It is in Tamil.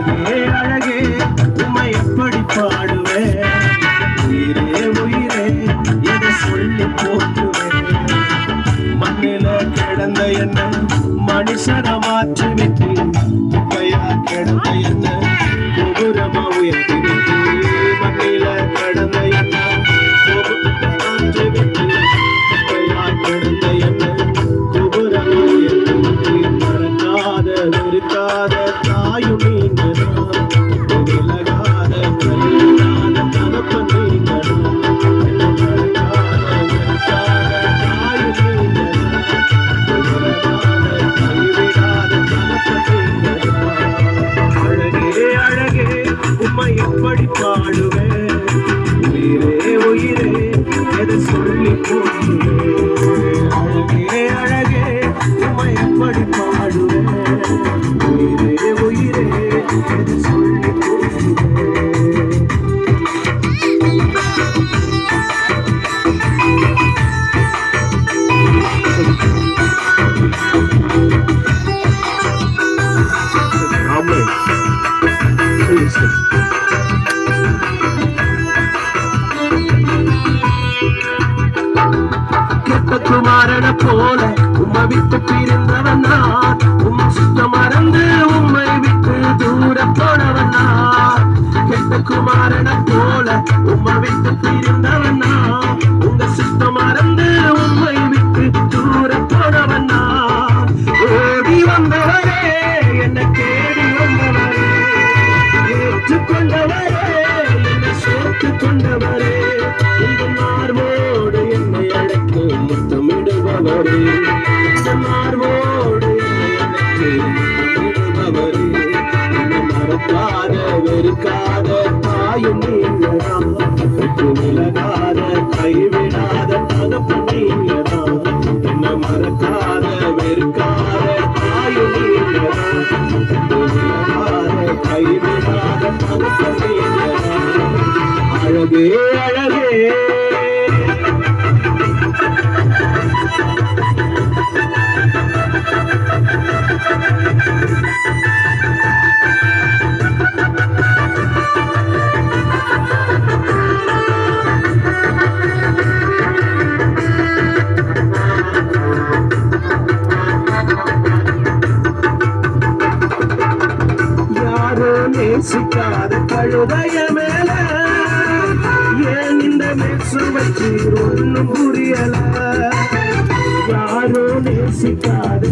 அழகே அழகே உம்மை எப்படி பாடுவேன் உயிரே உயிரே எதை சொல்லி போற்றுவேன் மண்ணில கிடந்த என்ன மனுஷர மாற்றி விட்டு குப்பையா கிடந்த என்ன கோபுரமா உயர்த்தி விட்டு மண்ணில கிடந்த என்ன மாற்றி விட்டு குப்பையா கிடந்த என்ன கோபுரமா உயர்த்தி விட்டு மறக்காத வெறுக்காத தாயும் நீங்கதான் விலகாத கல்லாத தகப்ப நீங்கதான் மறக்காத வெறுக்காத தாயும் எப்படி பாடுவேன் உயிரே உயிரே எதை சொல்லி போற்றுவேன் அழகே அழகே உம்மை எப்படி பாடுவேன் உயிரே உயிரே எதை சொல்லி போற்றுவேன் குமாரன போல உம்மை விட்டு பிரிந்தவன் நான் உம் சுத்தம் மறந்து உம்மை விட்டு தூர போனவன் நான் கெட்ட குமாரன போல உம்மை விட்டு பிரிந்தவன் நான் உங்க சுத்தம் மறந்து உம்மை விட்டு தூர போனவன் நான் ஓடி வந்தவரே என்னை தேடி வந்தவரே ஏற்றுக்கொண்டவரே என்னை சேர்த்துக் கொண்டவரே உங்க மார்போடு என்னை அழைத்து முத்தமிடுபவரே மார்போடு என்னை அழைத்து முத்தமிடுபவரே என்னை மறக்காத வெறுக்காத தாயும் நீங்கதான் விட்டு விலகாத கைவிடாத தகப்ப நீங்கதான் என்னை மறக்காத வெறுக்காத தாயும் நீங்கதான் விட்டு விலகாத கைவிடாத தகப்ப நீங்கதான் அழகே அழகே நேசிக்காத கழுதைய மேல ஏன் இந்த மெசு வச்சு ஒன்னும் புரியல யாரோ நேசிக்காத